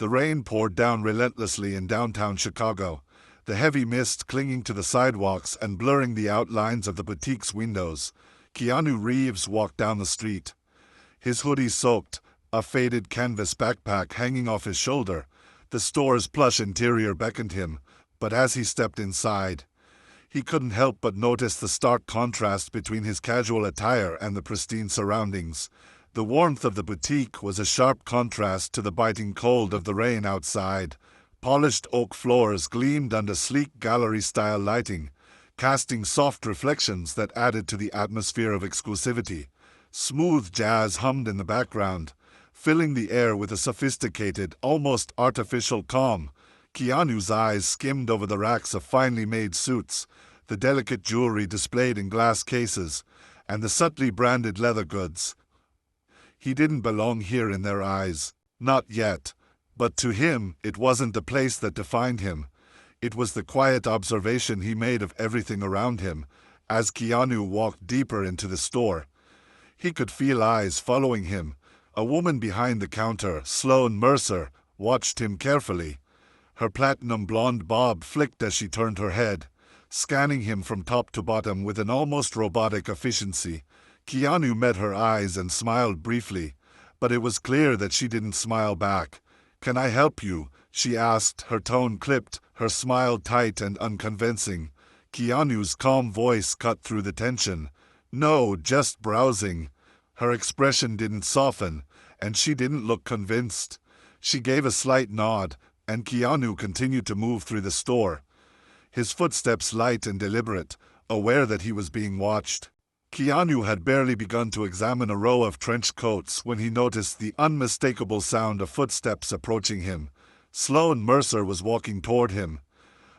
The rain poured down relentlessly in downtown Chicago, the heavy mist clinging to the sidewalks and blurring the outlines of the boutique's windows. Keanu Reeves walked down the street. His hoodie soaked, a faded canvas backpack hanging off his shoulder. The store's plush interior beckoned him, but as he stepped inside, he couldn't help but notice the stark contrast between his casual attire and the pristine surroundings. The warmth of the boutique was a sharp contrast to the biting cold of the rain outside. Polished oak floors gleamed under sleek gallery-style lighting, casting soft reflections that added to the atmosphere of exclusivity. Smooth jazz hummed in the background, filling the air with a sophisticated, almost artificial calm. Keanu's eyes skimmed over the racks of finely made suits, the delicate jewelry displayed in glass cases, and the subtly branded leather goods. He didn't belong here in their eyes. Not yet. But to him, it wasn't the place that defined him. It was the quiet observation he made of everything around him. As Keanu walked deeper into the store, he could feel eyes following him. A woman behind the counter, Sloane Mercer, watched him carefully. Her platinum blonde bob flicked as she turned her head, scanning him from top to bottom with an almost robotic efficiency. Keanu met her eyes and smiled briefly, but it was clear that she didn't smile back. "Can I help you?" she asked, her tone clipped, her smile tight and unconvincing. Keanu's calm voice cut through the tension. "No, just browsing." Her expression didn't soften, and she didn't look convinced. She gave a slight nod, and Keanu continued to move through the store, his footsteps light and deliberate, aware that he was being watched. Keanu had barely begun to examine a row of trench coats when he noticed the unmistakable sound of footsteps approaching him. Sloane Mercer was walking toward him,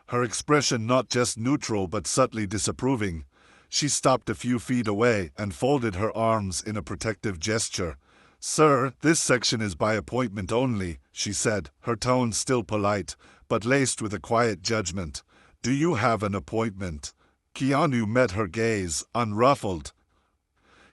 her expression not just neutral but subtly disapproving. She stopped a few feet away and folded her arms in a protective gesture. "Sir, this section is by appointment only," she said, her tone still polite, but laced with a quiet judgment. "Do you have an appointment?" Keanu met her gaze, unruffled.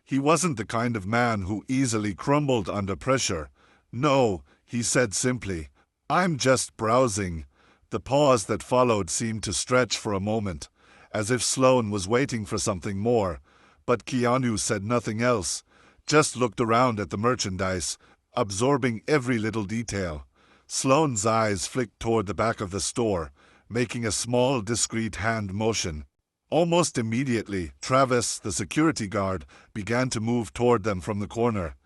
He wasn't the kind of man who easily crumbled under pressure. "No," he said simply. "I'm just browsing." The pause that followed seemed to stretch for a moment, as if Sloane was waiting for something more, but Keanu said nothing else, just looked around at the merchandise, absorbing every little detail. Sloane's eyes flicked toward the back of the store, making a small, discreet hand motion. Almost immediately, Travis, the security guard, began to move toward them from the corner,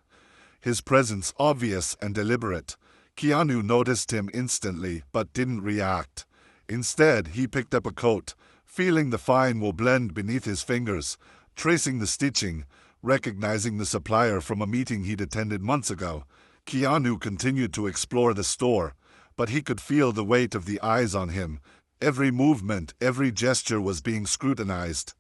his presence obvious and deliberate. Keanu noticed him instantly, but didn't react. Instead, he picked up a coat, feeling the fine wool blend beneath his fingers, tracing the stitching, recognizing the supplier from a meeting he'd attended months ago. Keanu continued to explore the store, but he could feel the weight of the eyes on him. Every movement, every gesture was being scrutinized.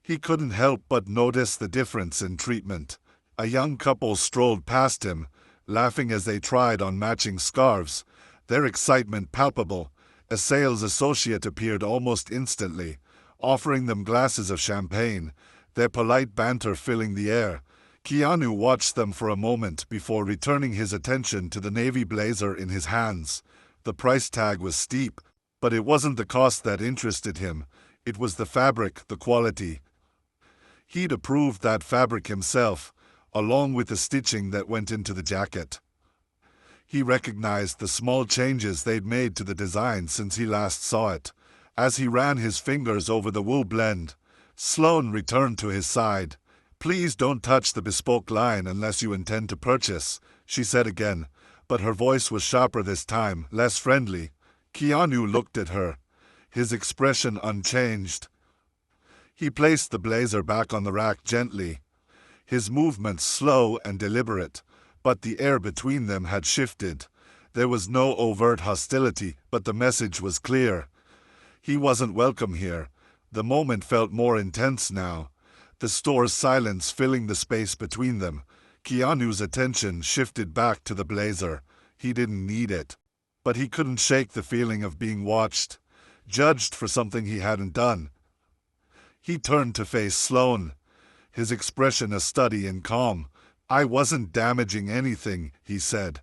He couldn't help but notice the difference in treatment. A young couple strolled past him, laughing as they tried on matching scarves, their excitement palpable. A sales associate appeared almost instantly, offering them glasses of champagne, their polite banter filling the air. Keanu watched them for a moment before returning his attention to the navy blazer in his hands. The price tag was steep, but it wasn't the cost that interested him. It was the fabric, the quality. He'd approved that fabric himself, along with the stitching that went into the jacket. He recognized the small changes they'd made to the design since he last saw it. As he ran his fingers over the wool blend, Sloane returned to his side. "Please don't touch the bespoke line unless you intend to purchase," she said again, but her voice was sharper this time, less friendly. Keanu looked at her, his expression unchanged. He placed the blazer back on the rack gently, his movements slow and deliberate, but the air between them had shifted. There was no overt hostility, but the message was clear. He wasn't welcome here. The moment felt more intense now, the store's silence filling the space between them. Keanu's attention shifted back to the blazer. He didn't need it, but he couldn't shake the feeling of being watched, judged for something he hadn't done. He turned to face Sloane, his expression a study in calm. "I wasn't damaging anything," he said,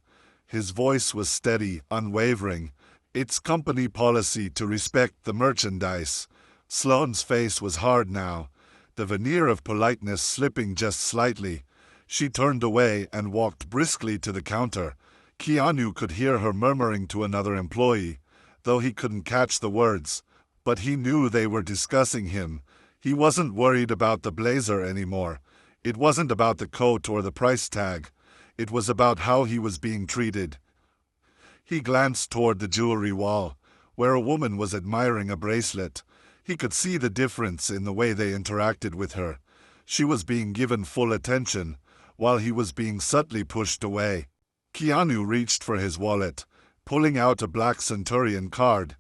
His voice was steady, unwavering. It's company policy to respect the merchandise. Sloane's face was hard now, the veneer of politeness slipping just slightly. She turned away and walked briskly to the counter. Keanu could hear her murmuring to another employee, though he couldn't catch the words. But he knew they were discussing him. He wasn't worried about the blazer anymore. It wasn't about the coat or the price tag. It was about how he was being treated. He glanced toward the jewelry wall, where a woman was admiring a bracelet. He could see the difference in the way they interacted with her. She was being given full attention, while he was being subtly pushed away. Keanu reached for his wallet, pulling out a black Centurion card.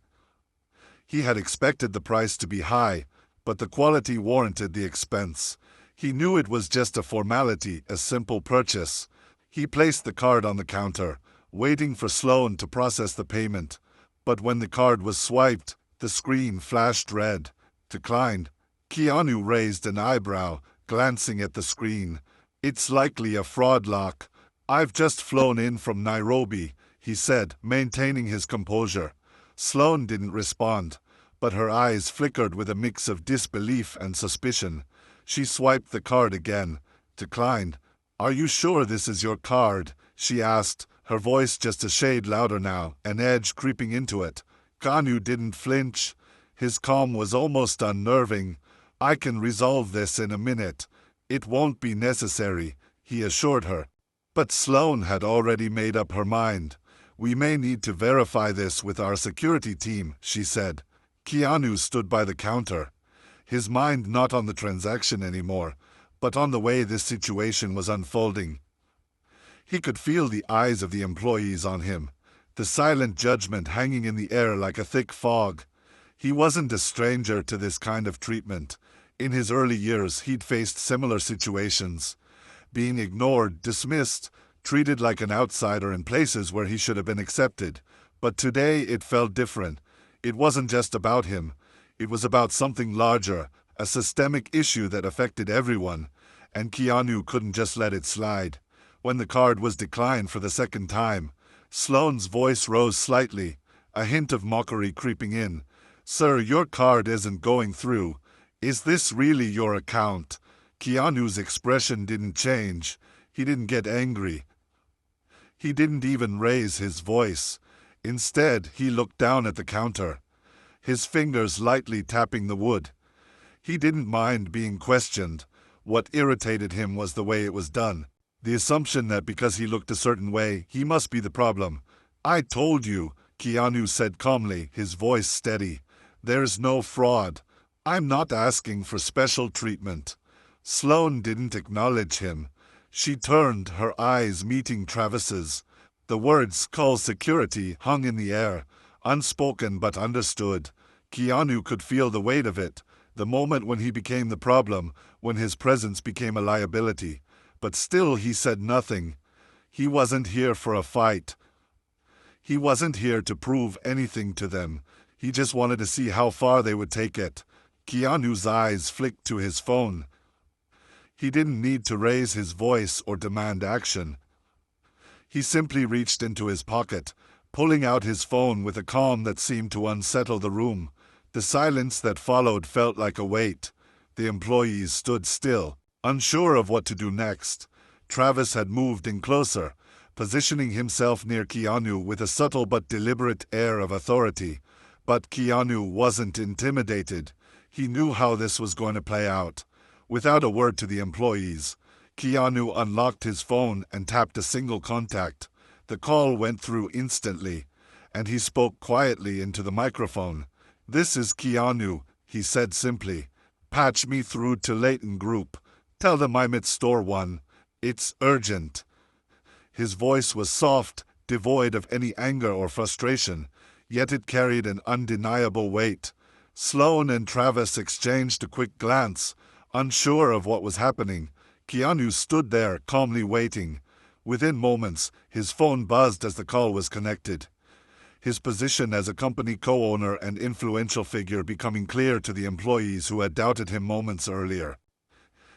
He had expected the price to be high, but the quality warranted the expense. He knew it was just a formality, a simple purchase. He placed the card on the counter, waiting for Sloane to process the payment. But when the card was swiped, the screen flashed red. Declined. Keanu raised an eyebrow, glancing at the screen. It's likely a fraud lock. I've just flown in from Nairobi, he said, maintaining his composure. Sloane didn't respond, but her eyes flickered with a mix of disbelief and suspicion. She swiped the card again. Declined. Are you sure this is your card? She asked, her voice just a shade louder now, an edge creeping into it. Keanu didn't flinch. His calm was almost unnerving. I can resolve this in a minute. It won't be necessary, he assured her. But Sloane had already made up her mind. We may need to verify this with our security team, she said. Keanu stood by the counter, his mind not on the transaction anymore, but on the way this situation was unfolding. He could feel the eyes of the employees on him, the silent judgment hanging in the air like a thick fog. He wasn't a stranger to this kind of treatment. In his early years, he'd faced similar situations, being ignored, dismissed, treated like an outsider in places where he should have been accepted. But today it felt different. It wasn't just about him. It was about something larger, a systemic issue that affected everyone, and Keanu couldn't just let it slide. When the card was declined for the second time, Sloane's voice rose slightly, a hint of mockery creeping in. Sir, your card isn't going through. Is this really your account? Keanu's expression didn't change. He didn't get angry. He didn't even raise his voice. Instead, he looked down at the counter, his fingers lightly tapping the wood. He didn't mind being questioned. What irritated him was the way it was done. The assumption that because he looked a certain way, he must be the problem. I told you, Keanu said calmly, his voice steady. There's no fraud. I'm not asking for special treatment. Sloane didn't acknowledge him. She turned, her eyes meeting Travis's. The words, call security, hung in the air, unspoken but understood. Keanu could feel the weight of it, the moment when he became the problem, when his presence became a liability. But still he said nothing. He wasn't here for a fight. He wasn't here to prove anything to them. He just wanted to see how far they would take it. Keanu's eyes flicked to his phone. He didn't need to raise his voice or demand action. He simply reached into his pocket, pulling out his phone with a calm that seemed to unsettle the room. The silence that followed felt like a weight. The employees stood still, unsure of what to do next. Travis had moved in closer, positioning himself near Keanu with a subtle but deliberate air of authority. But Keanu wasn't intimidated. He knew how this was going to play out. Without a word to the employees, Keanu unlocked his phone and tapped a single contact. The call went through instantly, and he spoke quietly into the microphone. This is Keanu, he said simply. Patch me through to Leighton Group. Tell them I'm at Store 1. It's urgent. His voice was soft, devoid of any anger or frustration, yet it carried an undeniable weight. Sloane and Travis exchanged a quick glance, unsure of what was happening. Keanu stood there, calmly waiting. Within moments, his phone buzzed as the call was connected. His position as a company co-owner and influential figure becoming clear to the employees who had doubted him moments earlier.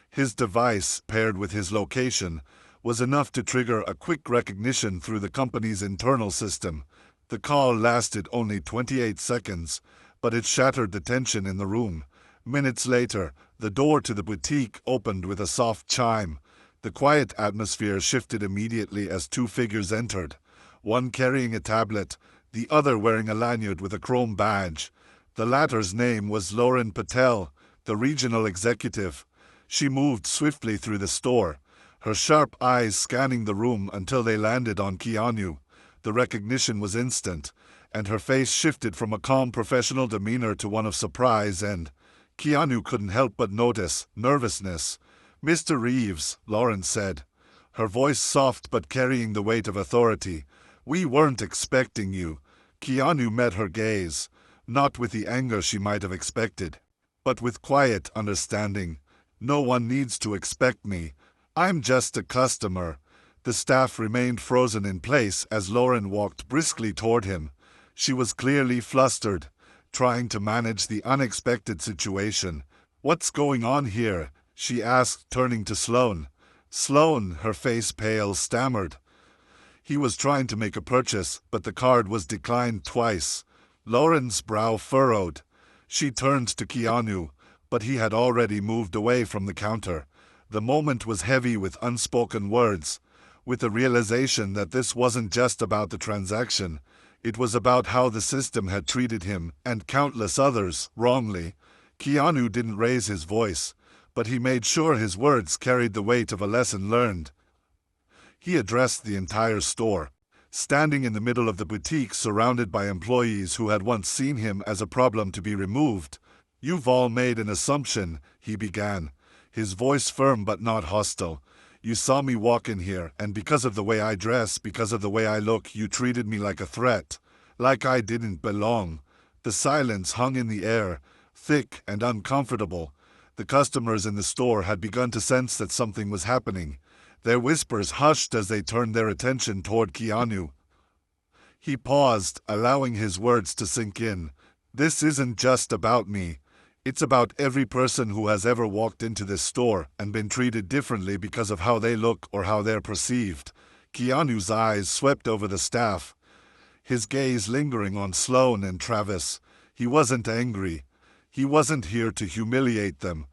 His device, paired with his location, was enough to trigger a quick recognition through the company's internal system. The call lasted only 28 seconds, but it shattered the tension in the room. Minutes later, the door to the boutique opened with a soft chime. The quiet atmosphere shifted immediately as two figures entered, one carrying a tablet, the other wearing a lanyard with a chrome badge. The latter's name was Lauren Patel, the regional executive. She moved swiftly through the store, her sharp eyes scanning the room until they landed on Keanu. The recognition was instant, and her face shifted from a calm professional demeanor to one of surprise, and Keanu couldn't help but notice nervousness. "Mr. Reeves," Lauren said, her voice soft but carrying the weight of authority. "We weren't expecting you." Keanu met her gaze, not with the anger she might have expected, but with quiet understanding. "No one needs to expect me. I'm just a customer." The staff remained frozen in place as Lauren walked briskly toward him. She was clearly flustered, trying to manage the unexpected situation. "What's going on here?" she asked, turning to Sloan. Sloan, her face pale, stammered. He was trying to make a purchase, but the card was declined twice. Lauren's brow furrowed. She turned to Keanu, but he had already moved away from the counter. The moment was heavy with unspoken words, with the realization that this wasn't just about the transaction. It was about how the system had treated him and countless others wrongly. Keanu didn't raise his voice, but he made sure his words carried the weight of a lesson learned. He addressed the entire store, standing in the middle of the boutique surrounded by employees who had once seen him as a problem to be removed. "You've all made an assumption," he began, his voice firm but not hostile. "You saw me walk in here, and because of the way I dress, because of the way I look, you treated me like a threat, like I didn't belong." The silence hung in the air, thick and uncomfortable. The customers in the store had begun to sense that something was happening. Their whispers hushed as they turned their attention toward Keanu. He paused, allowing his words to sink in. "This isn't just about me. It's about every person who has ever walked into this store and been treated differently because of how they look or how they're perceived." Keanu's eyes swept over the staff, his gaze lingering on Sloan and Travis. He wasn't angry. He wasn't here to humiliate them.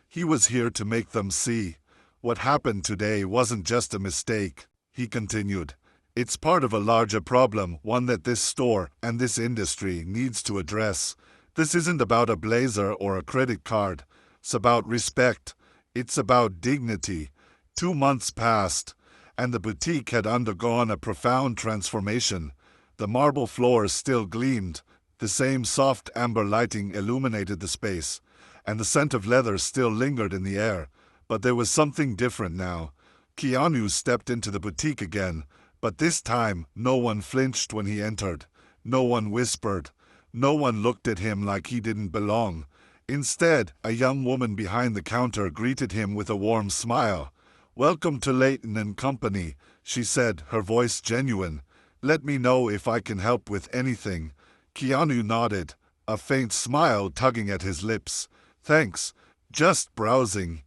He was here to make them see. "What happened today wasn't just a mistake," he continued. "It's part of a larger problem, one that this store and this industry needs to address. This isn't about a blazer or a credit card. It's about respect. It's about dignity." 2 months passed, and the boutique had undergone a profound transformation. The marble floors still gleamed, the same soft amber lighting illuminated the space, and the scent of leather still lingered in the air. But there was something different now. Keanu stepped into the boutique again, but this time no one flinched when he entered. No one whispered. No one looked at him like he didn't belong. Instead, a young woman behind the counter greeted him with a warm smile. "Welcome to Layton and Company," she said, her voice genuine. "Let me know if I can help with anything." Keanu nodded, a faint smile tugging at his lips. "Thanks. Just browsing."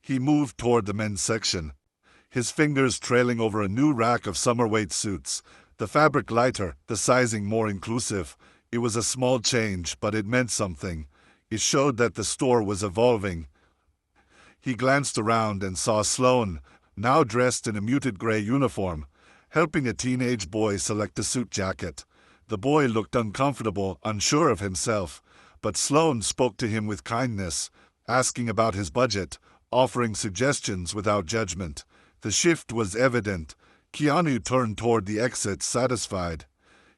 He moved toward the men's section, his fingers trailing over a new rack of summer-weight suits, the fabric lighter, the sizing more inclusive. It was a small change, but it meant something. It showed that the store was evolving. He glanced around and saw Sloan, now dressed in a muted gray uniform, helping a teenage boy select a suit jacket. The boy looked uncomfortable, unsure of himself, but Sloan spoke to him with kindness, asking about his budget, offering suggestions without judgment. The shift was evident. Keanu turned toward the exit, satisfied.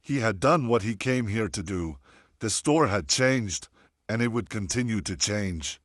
He had done what he came here to do. The store had changed, and it would continue to change.